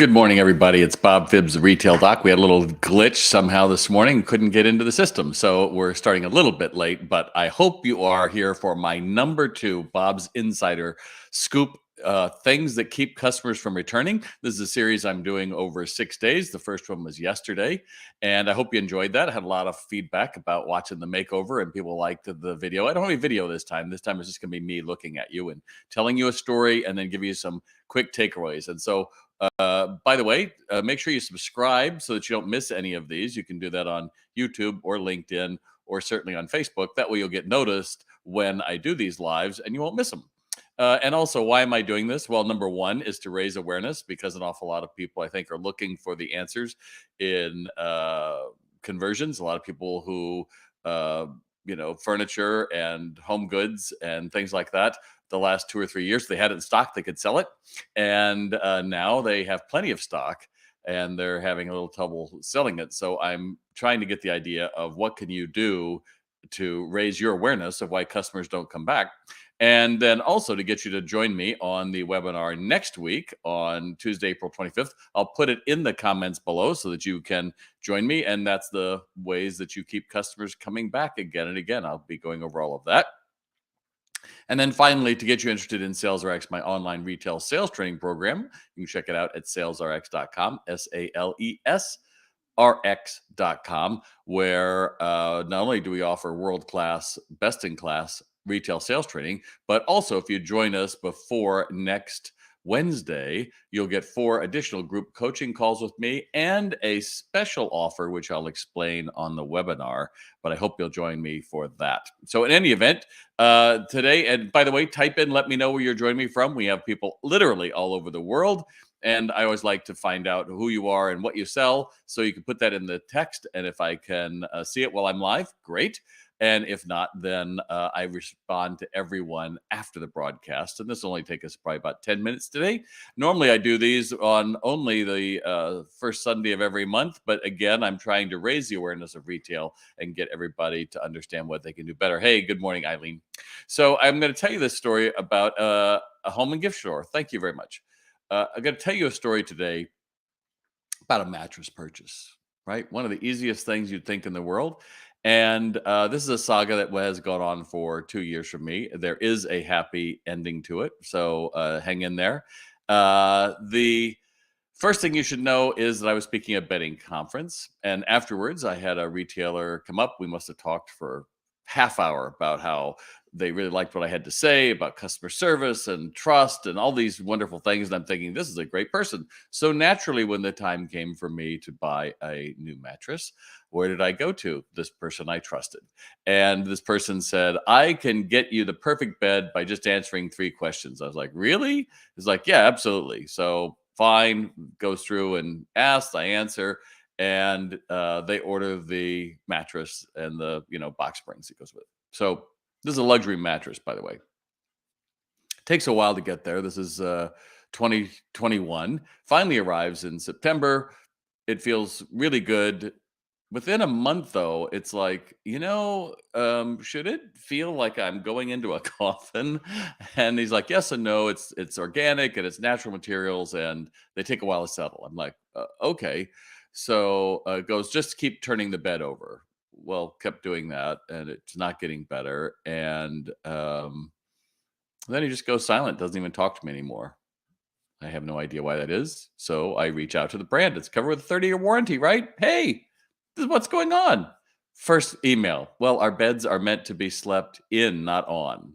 Good morning, everybody. It's Bob Phibbs, the Retail Doc. We had a little glitch somehow this morning, couldn't get into the system. So we're starting a little bit late, but I hope you are here for my number two Bob's Insider Scoop, things that keep customers from returning. This is a series I'm doing over 6 days. The first one was yesterday, and I hope you enjoyed that. I had a lot of feedback about watching the makeover, and people liked the video. I don't have a video this time. This time it's just going to be me looking at you and telling you a story and then give you some quick takeaways. And so by the way, make sure you subscribe so that you don't miss any of these. You can do that on YouTube or LinkedIn or certainly on Facebook. That way you'll get noticed when I do these lives and you won't miss them. And also, why am I doing this? Well, number one is to raise awareness because an awful lot of people, I think, are looking for the answers in conversions. A lot of people who, furniture and home goods and things like that the last 2 or 3 years. They had it in stock, they could sell it. And now they have plenty of stock and they're having a little trouble selling it. So I'm trying to get the idea of what can you do to raise your awareness of why customers don't come back. And then also to get you to join me on the webinar next week on Tuesday, April 25th. I'll put it in the comments below so that you can join me. And that's the ways that you keep customers coming back again and again. I'll be going over all of that. And then finally, to get you interested in SalesRx, my online retail sales training program, you can check it out at salesrx.com, SALESRX.com, where not only do we offer world-class, best-in-class retail sales training, but also if you join us before next Wednesday, you'll get 4 additional group coaching calls with me and a special offer, which I'll explain on the webinar. But I hope you'll join me for that. So in any event, today, and by the way, type in, let me know where you're joining me from. We have people literally all over the world. And I always like to find out who you are and what you sell. So you can put that in the text. And if I can see it while I'm live, great. And if not, then I respond to everyone after the broadcast. And this will only take us probably about 10 minutes today. Normally, I do these on only the first Sunday of every month. But again, I'm trying to raise the awareness of retail and get everybody to understand what they can do better. Hey, good morning, Eileen. So I'm going to tell you this story about a home and gift store. Thank you very much. I'm going to tell you a story today about a mattress purchase, right? One of the easiest things you'd think in the world. And this is a saga that has gone on for 2 years for me. There is a happy ending to it. So hang in there. The first thing you should know is that I was speaking at a bedding conference. And afterwards, I had a retailer come up. We must have talked for half hour about how they really liked what I had to say about customer service and trust and all these wonderful things. And I'm thinking, this is a great person. So naturally, when the time came for me to buy a new mattress, where did I go to? This person I trusted. And this person said, I can get you the perfect bed by just answering 3 questions. I was like, really? He's like, yeah, absolutely. So fine, goes through and asks, I answer. And they order the mattress and the box springs that goes with it. So this is a luxury mattress, by the way. Takes a while to get there. This is 2021. Finally arrives in September. It feels really good. Within a month, though, it's like, should it feel like I'm going into a coffin? And he's like, yes and no. It's organic and it's natural materials, and they take a while to settle. I'm like, okay. So goes, just keep turning the bed over. Well, kept doing that, and it's not getting better. And then he just goes silent, doesn't even talk to me anymore. I have no idea why that is. So I reach out to the brand. It's covered with a 30-year warranty, right? Hey, this is what's going on. First email. Well, our beds are meant to be slept in, not on.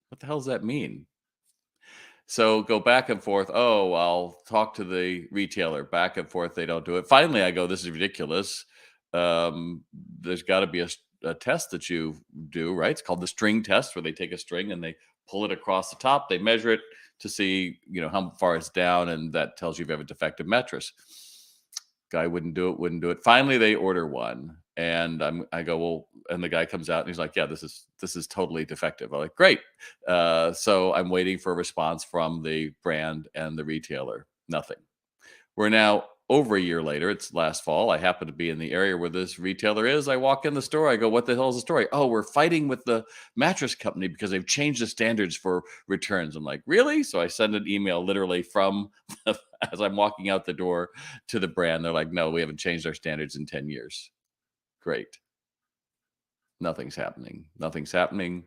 What the hell does that mean? So go back and forth. Oh, I'll talk to the retailer. Back and forth. They don't do it. Finally, I go, this is ridiculous. There's got to be a test that you do, right? It's called the string test, where they take a string and they pull it across the top. They measure it to see, how far it's down, and that tells you if you have a defective mattress. Guy wouldn't do it. Finally, they order one, and I go, well, and the guy comes out and he's like, yeah, this is totally defective. I'm like, great. So I'm waiting for a response from the brand and the retailer. Nothing. We're now over a year later. It's last fall. I happen to be in the area where this retailer is. I walk in the store. I go, what the hell is the story? Oh, we're fighting with the mattress company because they've changed the standards for returns. I'm like, really? So I send an email literally from the as I'm walking out the door to the brand. They're like, no, we haven't changed our standards in 10 years. Great. Nothing's happening. Nothing's happening.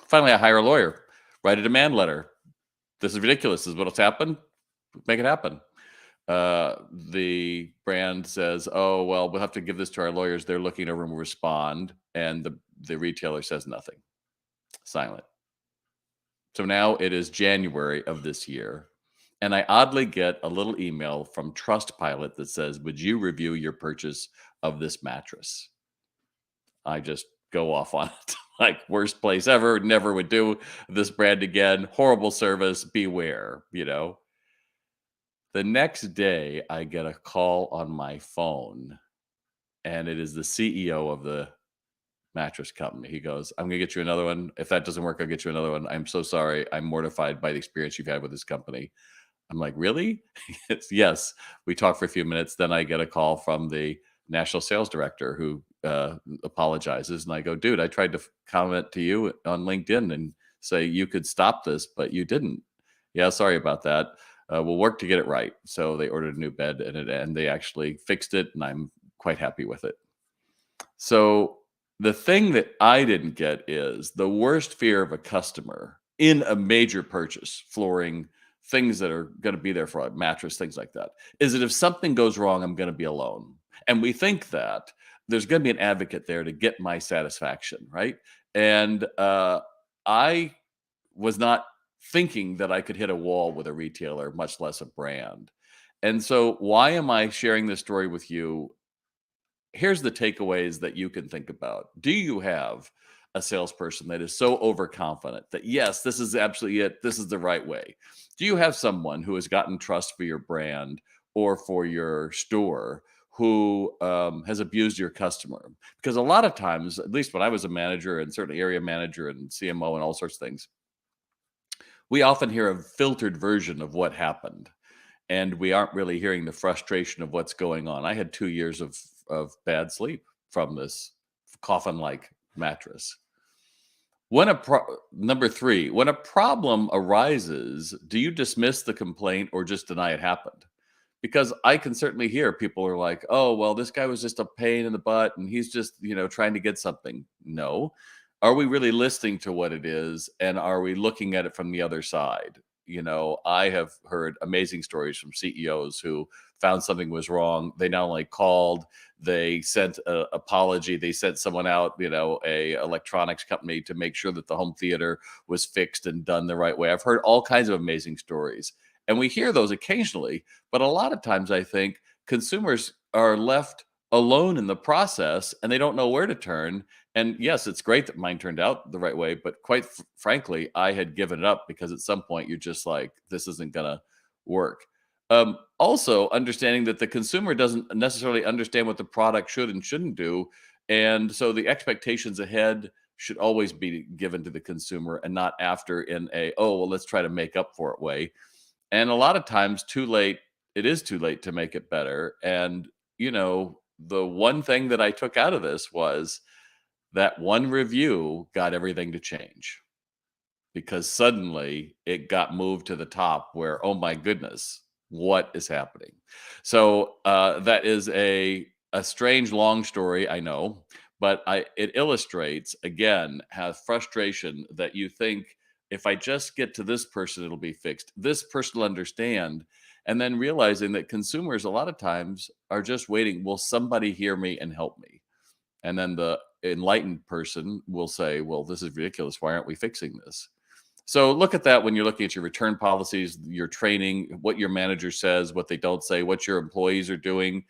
Finally, I hire a lawyer, write a demand letter. This is ridiculous. This is what's happened. Make it happen. The brand says, "Oh, well, we'll have to give this to our lawyers. They're looking over and will respond." And the retailer says nothing, silent. So now it is January of this year, and I oddly get a little email from Trustpilot that says, "Would you review your purchase of this mattress?" I just go off on it. Like, worst place ever, never would do this brand again. Horrible service, beware, you know? The next day, I get a call on my phone, and it is the CEO of the mattress company. He goes, "I'm gonna get you another one. If that doesn't work, I'll get you another one. I'm so sorry. I'm mortified by the experience you've had with this company." I'm like, "Really?" Yes. We talk for a few minutes. Then I get a call from the national sales director who apologizes. And I go, "Dude, I tried to comment to you on LinkedIn and say you could stop this, but you didn't." "Yeah, sorry about that. We'll work to get it right." So they ordered a new bed and they actually fixed it. And I'm quite happy with it. So the thing that I didn't get is the worst fear of a customer in a major purchase, flooring, things that are going to be there for a mattress, things like that, is that if something goes wrong, I'm going to be alone. And we think that there's going to be an advocate there to get my satisfaction, right? And I was not thinking that I could hit a wall with a retailer, much less a brand. And so, why am I sharing this story with you? Here's the takeaways that you can think about. Do you have a salesperson that is so overconfident that, yes, this is absolutely it, this is the right way? Do you have someone who has gotten trust for your brand or for your store who has abused your customer? Because a lot of times, at least when I was a manager and certainly area manager and CMO and all sorts of things, we often hear a filtered version of what happened, and we aren't really hearing the frustration of what's going on. I had 2 years of bad sleep from this coffin-like mattress. Number 3, when a problem arises, do you dismiss the complaint or just deny it happened? Because I can certainly hear people are like, "Oh, well, this guy was just a pain in the butt and he's just, trying to get something." No. Are we really listening to what it is and are we looking at it from the other side? I have heard amazing stories from CEOs who found something was wrong. They not only called, they sent a apology, they sent someone out, a electronics company to make sure that the home theater was fixed and done the right way. I've heard all kinds of amazing stories. And we hear those occasionally, but a lot of times I think consumers are left alone in the process and they don't know where to turn. And yes, it's great that mine turned out the right way, but quite frankly, I had given it up because at some point you're just like, this isn't going to work. Also, understanding that the consumer doesn't necessarily understand what the product should and shouldn't do. And so the expectations ahead should always be given to the consumer and not after in a, oh, well, let's try to make up for it way. And a lot of times, it is too late to make it better. And, the one thing that I took out of this was that one review got everything to change because suddenly it got moved to the top where, oh my goodness, what is happening? So that is a strange long story, I know, but it illustrates again how frustration that you think if I just get to this person, it'll be fixed. This person will understand. And then realizing that consumers a lot of times are just waiting. Will somebody hear me and help me? And then the enlightened person will say, well, this is ridiculous. Why aren't we fixing this? So look at that when you're looking at your return policies, your training, what your manager says, what they don't say, what your employees are doing,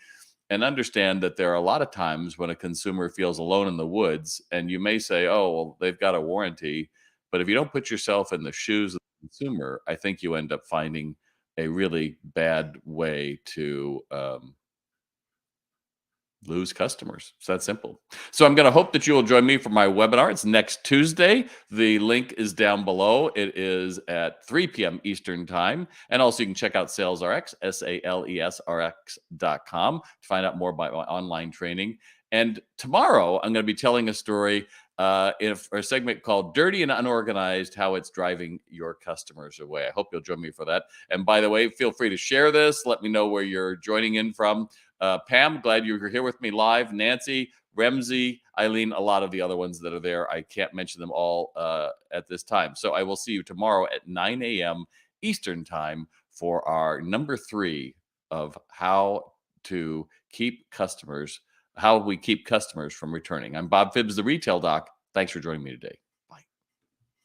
and understand that there are a lot of times when a consumer feels alone in the woods. And you may say, oh, well, they've got a warranty. But if you don't put yourself in the shoes of the consumer, I think you end up finding a really bad way to lose customers. It's that simple. So I'm going to hope that you will join me for my webinar. It's next Tuesday. The link is down below. It is at 3 p.m. Eastern time. And also you can check out SalesRx, SalesRx.com to find out more about my online training. And tomorrow I'm going to be telling a story for a segment called Dirty and Unorganized, How It's Driving Your Customers Away. I hope you'll join me for that. And by the way, feel free to share this. Let me know where you're joining in from. Pam, glad you were here with me live. Nancy, Remzi, Eileen, a lot of the other ones that are there. I can't mention them all at this time. So I will see you tomorrow at 9 a.m. Eastern Time for our number 3 of to keep customers how we keep customers from returning. I'm Bob Phibbs, the Retail Doc. Thanks for joining me today.